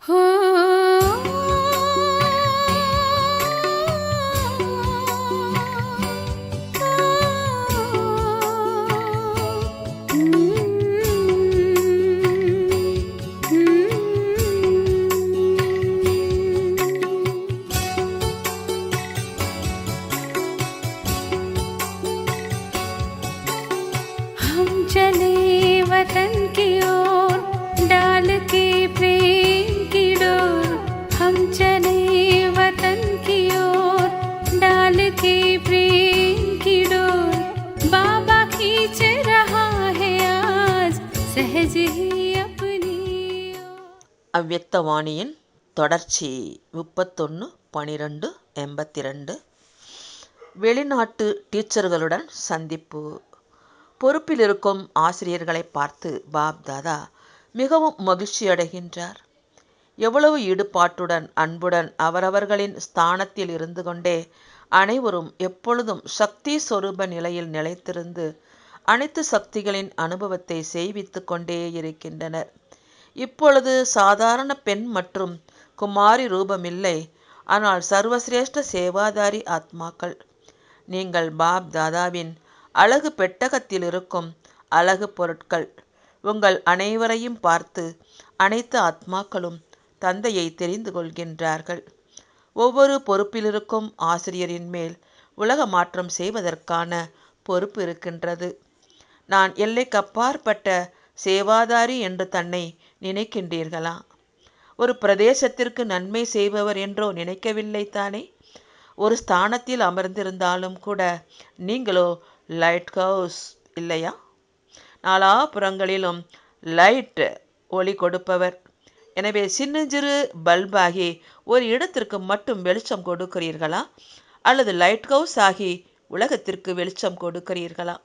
हम चले वतन की ओर डाल के प्रेम की डोर। हम चले वतन की ओर डाल के प्रेम की डोर। बाबा खींच रहा है आज सहज ही अपनी ओर। அவ்யக்தவாணியின் தொடர்ச்சி 31/12/82. வெளிநாட்டு டீச்சர்களுடன் சந்திப்பு. பொறுப்பில் இருக்கும் ஆசிரியர்களை பார்த்து பாப் தாதா மிகவும் மகிழ்ச்சியடைகின்றார். எவ்வளவு ஈடுபாட்டுடன் அன்புடன் அவரவர்களின் ஸ்தானத்தில் இருந்து கொண்டே அனைவரும் எப்பொழுதும் சக்தி சொரூப நிலையில் நிலைத்திருந்து அனைத்து சக்திகளின் அனுபவத்தை செய்வித்து கொண்டே இருக்கின்றனர். இப்பொழுது சாதாரண பெண் மற்றும் குமாரி ரூபமில்லை, ஆனால் சர்வசிரேஷ்ட சேவாதாரி ஆத்மாக்கள். நீங்கள் பாப் தாதாவின் அழகு பெட்டகத்தில் இருக்கும் அழகு பொருட்கள். உங்கள் அனைவரையும் பார்த்து அனைத்து ஆத்மாக்களும் தந்தையை தெரிந்து கொள்கின்றார்கள். ஒவ்வொரு பொறுப்பிலிருக்கும் ஆசிரியரின் மேல் உலக மாற்றம் செய்வதற்கான பொறுப்பு இருக்கின்றது. நான் எல்லைக்கப்பாற்பட்ட சேவாதாரி என்று தன்னை நினைக்கின்றீர்களா? ஒரு பிரதேசத்திற்கு நன்மை செய்பவர் என்றோ நினைக்கவில்லை தானே? ஒரு ஸ்தானத்தில் அமர்ந்திருந்தாலும் கூட நீங்களோ லைட் ஹவுஸ் இல்லையா? நாலாபுறங்களிலும் லைட் ஒளி கொடுப்பவர். எனவே சின்னஞ்சிறு பல்பாகி ஒரு இடத்திற்கு மட்டும் வெளிச்சம் கொடுக்கிறீர்களா, அல்லது லைட் ஹவுஸ் ஆகி உலகத்திற்கு வெளிச்சம் கொடுக்கிறீர்களா?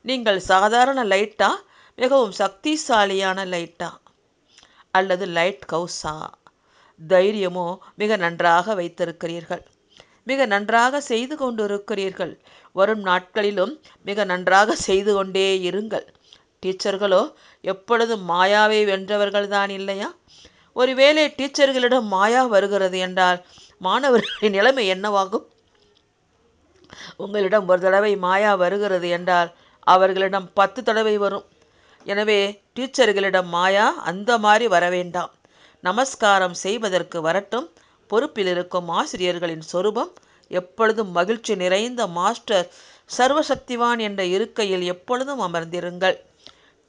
நீங்கள் சாதாரண லைட்டா, மிகவும் சக்திசாலியான லைட்டா, அல்லது லைட் ஹவுஸா? தைரியமோ மிக நன்றாக வைத்திருக்கிறீர்கள், மிக நன்றாக செய்து கொண்டிருக்கிறீர்கள். வரும் நாட்களிலும் மிக நன்றாக செய்து கொண்டே இருங்கள். டீச்சர்களோ எப்பொழுதும் மாயாவை வென்றவர்கள்தான் இல்லையா? ஒருவேளை டீச்சர்களிடம் மாயா வருகிறது என்றால் மாணவர்களின் நிலைமை என்னவாகும்? உங்களிடம் ஒரு தடவை மாயா வருகிறது என்றால் அவர்களிடம் 10 தடவை வரும். எனவே டீச்சர்களிடம் மாயா அந்த மாதிரி வர வேண்டாம். நமஸ்காரம் செய்வதற்கு வரட்டும். பொறுப்பில் இருக்கும் ஆசிரியர்களின் சொரூபம் எப்பொழுதும் மகிழ்ச்சி நிறைந்த மாஸ்டர் சர்வசக்திவான் என்ற இருக்கையில் எப்பொழுதும் அமர்ந்திருங்கள்.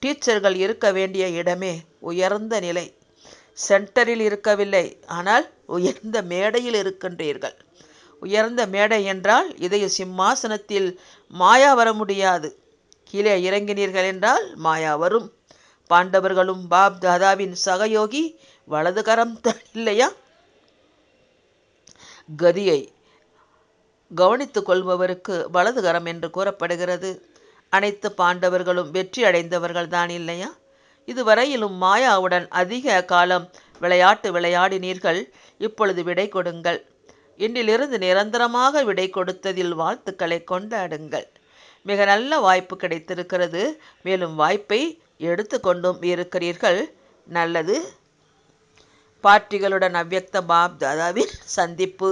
டீச்சர்கள் இருக்க வேண்டிய இடமே உயர்ந்த நிலை. சென்டரில் இருக்கவில்லை, ஆனால் உயர்ந்த மேடையில் இருக்கின்றீர்கள். உயர்ந்த மேடை என்றால் இதய சிம்மாசனத்தில் மாயா வர முடியாது. கீழே இறங்கினீர்கள் என்றால் மாயா வரும். பாண்டவர்களும் பாப் தாதாவின் சகயோகி வலதுகரம் தான் இல்லையா? கதியை கவனித்துக் கொள்பவருக்கு வலதுகரம் என்று கூறப்படுகிறது. அனைத்து பாண்டவர்களும் வெற்றி அடைந்தவர்கள் தான் இல்லையா? இதுவரையிலும் மாயாவுடன் அதிக காலம் விளையாட்டு விளையாடினீர்கள். இப்பொழுது விடை கொடுங்கள். இன்றிலிருந்து நிரந்தரமாக விடை கொடுத்ததில் வாழ்த்துக்களை கொண்டாடுங்கள். மிக நல்ல வாய்ப்பு கிடைத்திருக்கிறது. மேலும் வாய்ப்பை எடுத்துக்கொண்டும் இருக்கிறீர்கள். நல்லது. பார்ட்டிகளுடன் அவ்யக்த பாப் தாதாவின் சந்திப்பு.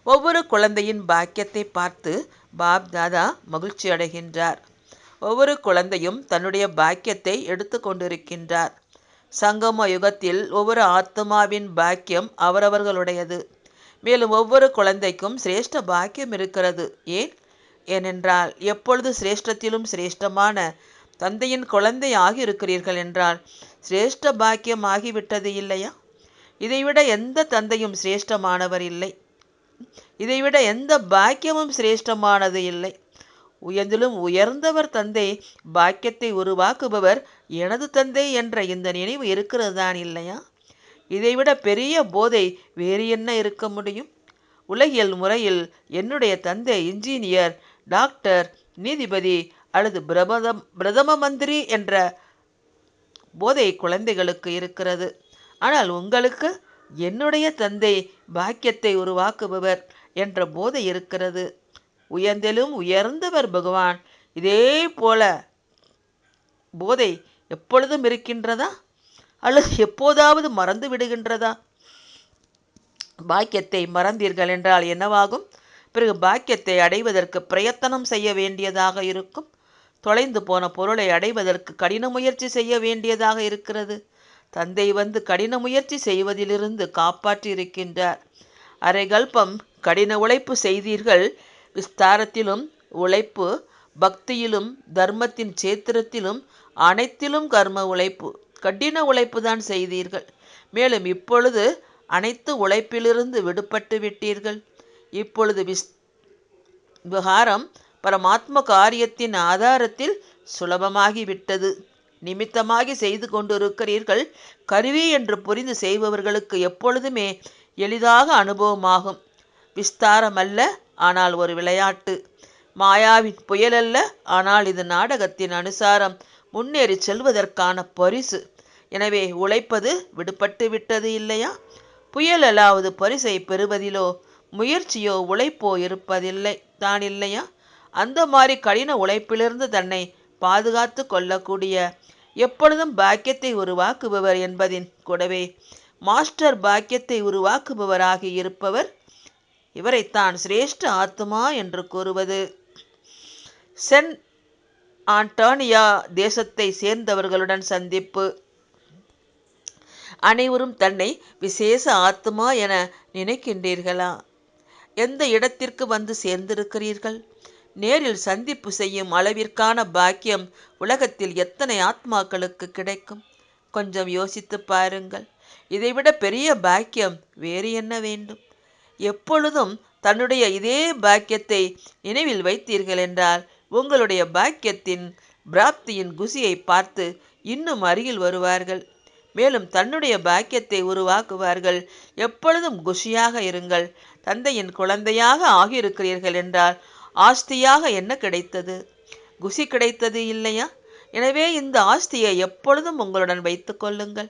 ஒவ்வொரு குழந்தையின் பாக்கியத்தை பார்த்து பாப் தாதா மகிழ்ச்சி அடைகின்றார். ஒவ்வொரு குழந்தையும் தன்னுடைய பாக்கியத்தை எடுத்து கொண்டிருக்கின்றார். சங்கம யுகத்தில் ஒவ்வொரு ஆத்மாவின் பாக்கியம் அவரவர்களுடையது. மேலும் ஒவ்வொரு குழந்தைக்கும் சிரேஷ்ட பாக்கியம் இருக்கிறது. ஏனென்றால் எப்பொழுது சிரேஷ்டத்திலும் சிரேஷ்டமான தந்தையின் குழந்தை ஆகியிருக்கிறீர்கள் என்றால் சிரேஷ்ட பாக்கியம் ஆகிவிட்டது இல்லையா? இதைவிட எந்த தந்தையும் சிரேஷ்டமானவர் இல்லை. இதைவிட எந்த பாக்கியமும் சிரேஷ்டமானது இல்லை. உயர்ந்திலும் உயர்ந்தவர் தந்தை, பாக்கியத்தை உருவாக்குபவர் எனது தந்தை என்ற இந்த நினைவு இருக்கிறது தான் இல்லையா? இதைவிட பெரிய போதை வேறு என்ன இருக்க முடியும்? உலகியல் முறையில் என்னுடைய தந்தை இன்ஜினியர், டாக்டர், நீதிபதி அல்லது பிரதம மந்திரி என்ற போதை குழந்தைகளுக்கு இருக்கிறது. ஆனால் உங்களுக்கு என்னுடைய தந்தை பாக்கியத்தை உருவாக்குபவர் என்ற போதை இருக்கிறது. உயர்ந்திலும் உயர்ந்தவர் பகவான். இதே போல போதை எப்பொழுதும் இருக்கின்றதா? அல்லது எப்போதாவது மறந்து விடுகின்றதா? பாக்கியத்தை மறந்தீர்கள் என்றால் என்னவாகும்? பிறகு பாக்கியத்தை அடைவதற்கு பிரயத்தனம் செய்ய வேண்டியதாக இருக்கும். தொலைந்து போன பொருளை அடைவதற்கு கடின முயற்சி செய்ய வேண்டியதாக இருக்கிறது. தந்தை வந்து கடின முயற்சி செய்வதிலிருந்து காப்பாற்றி இருக்கின்றார். அரைகல்பம் கடின உழைப்பு செய்தீர்கள். விஸ்தாரத்திலும் உழைப்பு, பக்தியிலும் தர்மத்தின் சேத்திரத்திலும் அனைத்திலும் கர்ம உழைப்பு, கடின உழைப்பு தான் செய்தீர்கள். மேலும் இப்பொழுது அனைத்து உழைப்பிலிருந்து விடுபட்டு விட்டீர்கள். இப்பொழுது விவகாரம் பரமாத்ம காரியத்தின் ஆதாரத்தில் சுலபமாகிவிட்டது. நிமித்தமாகி செய்து கொண்டிருக்கிறீர்கள். கருவி என்று புரிந்து செய்பவர்களுக்கு எப்பொழுதுமே எளிதாக அனுபவமாகும். விஸ்தாரம் அல்ல, ஆனால் ஒரு விளையாட்டு. மாயாவின் புயலல்ல, ஆனால் இது நாடகத்தின் அனுசாரம் முன்னேறி செல்வதற்கான பரிசு. எனவே உழைப்பது விடுபட்டு விட்டது இல்லையா? புயலாவது பரிசை பெறுவதிலோ முயற்சியோ உழைப்போ இருப்பதில்லை தான் இல்லையா? அந்த மாதிரி கடின உழைப்பிலிருந்து தன்னை பாதுகாத்து கொள்ளக்கூடிய, எப்பொழுதும் பாக்கியத்தை உருவாக்குபவர் என்பதின் கூடவே மாஸ்டர் பாக்கியத்தை உருவாக்குபவராகி இருப்பவர். இவரைத்தான் சிரேஷ்ட ஆத்மா என்று கூறுவது. சென் ஆண்டோனியா தேசத்தை சேர்ந்தவர்களுடன் சந்திப்பு. அனைவரும் தன்னை விசேஷ ஆத்மா என நினைக்கின்றீர்களா? எந்த இடத்திற்கு வந்து சேர்ந்திருக்கிறீர்கள்? நேரில் சந்திப்பு செய்யும் அளவிற்கான பாக்கியம் உலகத்தில் எத்தனை ஆத்மாக்களுக்கு கிடைக்கும்? கொஞ்சம் யோசித்து பாருங்கள். இதைவிட பெரிய பாக்கியம் வேறு என்ன வேண்டும்? எப்பொழுதும் தன்னுடைய இதே பாக்கியத்தை நினைவில் வைத்தீர்கள் என்றால் உங்களுடைய பாக்கியத்தின் பிராப்தியின் குசியை பார்த்து இன்னும் அருகில் வருவார்கள். மேலும் தன்னுடைய பாக்கியத்தை உருவாக்குவார்கள். எப்பொழுதும் குஷியாக இருங்கள். தந்தையின் குழந்தையாக ஆகியிருக்கிறீர்கள் என்றால் ஆஸ்தியாக என்ன கிடைத்தது? குஷி கிடைத்தது இல்லையா? எனவே இந்த ஆஸ்தியை எப்பொழுதும் உங்களுடன் வைத்துக் கொள்ளுங்கள்.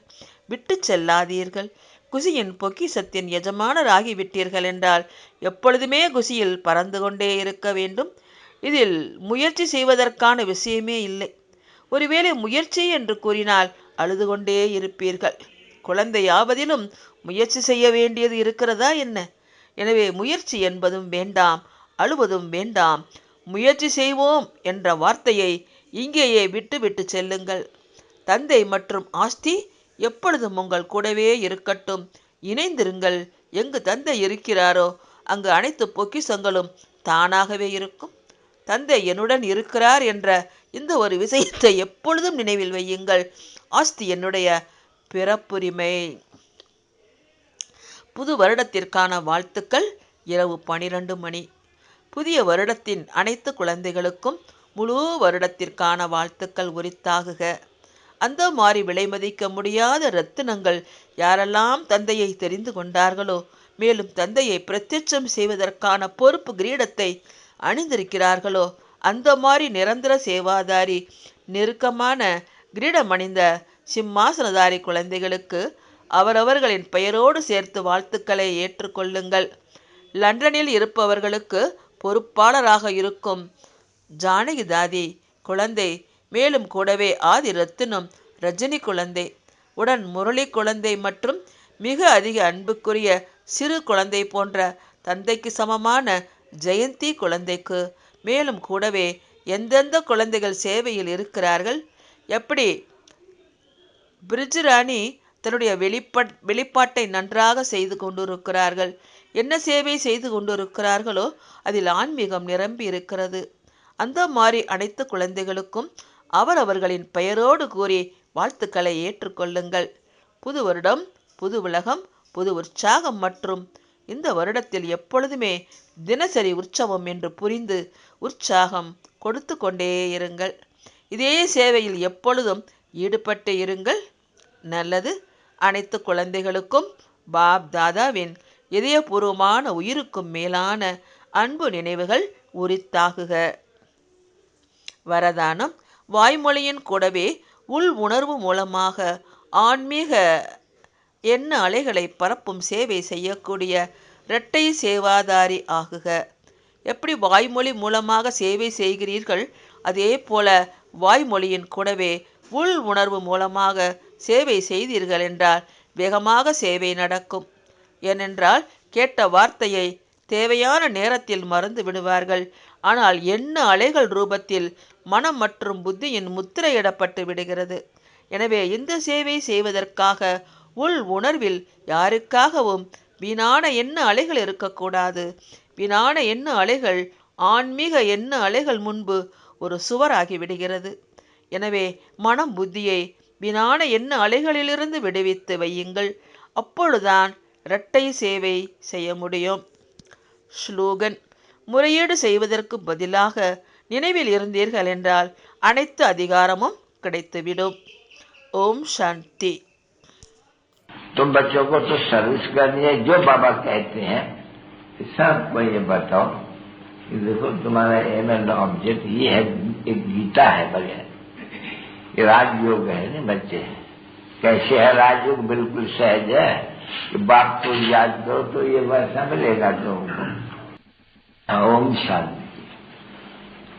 விட்டு செல்லாதீர்கள். குஷியின் பொக்கிஷத்தின் எஜமானராகி விட்டீர்கள் என்றால் எப்பொழுதுமே குஷியில் பறந்து கொண்டே இருக்க வேண்டும். இதில் முயற்சி செய்வதற்கான விஷயமே இல்லை. ஒருவேளை முயற்சி என்று கூறினால் அழுது கொண்டே இருப்பீர்கள். குழந்தையாவதிலும் முயற்சி செய்ய வேண்டியது இருக்கிறதா என்ன? எனவே முயற்சி என்பதும் வேண்டாம், அழுவதும் வேண்டாம். முயற்சி செய்வோம் என்ற வார்த்தையை இங்கேயே விட்டு விட்டு செல்லுங்கள். தந்தை மற்றும் ஆஸ்தி எப்பொழுதும் உங்கள் கூடவே இருக்கட்டும். இணைந்திருங்கள். எங்கு தந்தை இருக்கிறாரோ அங்கு அனைத்து பொக்கிஷங்களும் தானாகவே இருக்கும். தந்தை என்னுடன் இருக்கிறார் என்ற இந்த ஒரு விஷயத்தை எப்பொழுதும் நினைவில் வையுங்கள். ஆஸ்தி என்னுடைய பிறப்புரிமை. புது வருடத்திற்கான வாழ்த்துக்கள். இரவு 12 மணி. புதிய வருடத்தின் அனைத்து குழந்தைகளுக்கும் முழு வருடத்திற்கான வாழ்த்துக்கள் உரித்தாகுக. அந்த மாதிரி விலை மதிக்க முடியாத இரத்தினங்கள் யாரெல்லாம் தந்தையை தெரிந்து கொண்டார்களோ, மேலும் தந்தையை பிரத்யட்சம் செய்வதற்கான பொறுப்பு கிரீடத்தை அணிந்திருக்கிறார்களோ, அந்த மாதிரி நிரந்தர சேவாதாரி நெருக்கமான கிரீடம் அணிந்த சிம்மாசனதாரி குழந்தைகளுக்கு அவரவர்களின் பெயரோடு சேர்த்து வாழ்த்துக்களை ஏற்றுக்கொள்ளுங்கள். லண்டனில் இருப்பவர்களுக்கு பொறுப்பாளராக இருக்கும் ஜானகி தாதி குழந்தை, மேலும் கூடவே ஆதி ரத்தினம் ரஜினி குழந்தை, உடன் முரளி குழந்தை மற்றும் மிக அதிக அன்புக்குரிய சிறு குழந்தை போன்ற தந்தைக்கு சமமான ஜெயந்தி குழந்தைக்கு, மேலும் கூடவே எந்தெந்த குழந்தைகள் சேவையில் இருக்கிறார்கள், எப்படி பிரிட்ஜ் ராணி தன்னுடைய வெளிப்பாட்டை நன்றாக செய்து கொண்டிருக்கிறார்கள், என்ன சேவை செய்து கொண்டிருக்கிறார்களோ அதில் ஆன்மீகம் நிரம்பி இருக்கிறது. அந்த மாதிரி அனைத்து குழந்தைகளுக்கும் அவரவர்களின் பெயரோடு கூறி வாழ்த்துக்களை ஏற்றுக்கொள்ளுங்கள். புது வருடம், புது உலகம், புது உற்சாகம் மற்றும் இந்த வருடத்தில் எப்பொழுதுமே தினசரி உற்சவம் என்று புரிந்து உற்சாகம் கொடுத்து கொண்டே இருங்கள். இதே சேவையில் எப்பொழுதும் ஈடுபட்டு இருங்கள். நல்லது. அனைத்து குழந்தைகளுக்கும் பாப் தாதாவின் இதயபூர்வமான உயிருக்கும் மேலான அன்பு நினைவுகள் உரித்தாகுக. வரதானம். வாய்மொழியின் கூடவே உள் உணர்வு மூலமாக ஆன்மீக எண்ண அலைகளை பரப்பும் சேவை செய்யக்கூடிய இரட்டை சேவாதாரி ஆகுக. எப்படி வாய்மொழி மூலமாக சேவை செய்கிறீர்கள், அதே போல வாய்மொழியின் கூடவே உள் உணர்வு மூலமாக சேவை செய்தீர்கள் என்றால் வேகமாக சேவை நடக்கும். ஏனென்றால் கேட்ட வார்த்தையை தேவையான நேரத்தில் மறந்து விடுவார்கள். ஆனால் எண்ண அலைகள் ரூபத்தில் மனம் மற்றும் புத்தியின் முத்திரையிடப்பட்டு விடுகிறது. எனவே இந்த சேவை செய்வதற்காக உள் உணர்வில் யாருக்காகவும் வீணான எண்ண அலைகள் இருக்கக்கூடாது. வீணான எண்ண அலைகள் ஆன்மீக எண்ண அலைகள் முன்பு ஒரு சுவராகி விடுகிறது. எனவே மனம் புத்தியை வீணான எண்ண அலைகளிலிருந்து விடுவித்து வையுங்கள். அப்பொழுதுதான் இரட்டை சேவை செய்ய முடியும். ஸ்லோகன்: முறையீடு செய்வதற்கு பதிலாக நினைவில் இருந்தீர்கள் என்றால் அனைத்து அதிகாரமும் கிடைத்துவிடும். ஓம் சாந்தி. तुम बच्चों को तो सर्विस करनी है, जो बाबा कहते हैं सबको ये बताओ कि देखो तुम्हारा एम एंड ऑब्जेक्ट ये है, एक गीता है बढ़िया, ये राजयोग है ना बच्चे। कैसे है राजयोग? बिल्कुल सहज है कि बाप को याद करो तो ये वैसा मिलेगा तुमको। ओम शांति।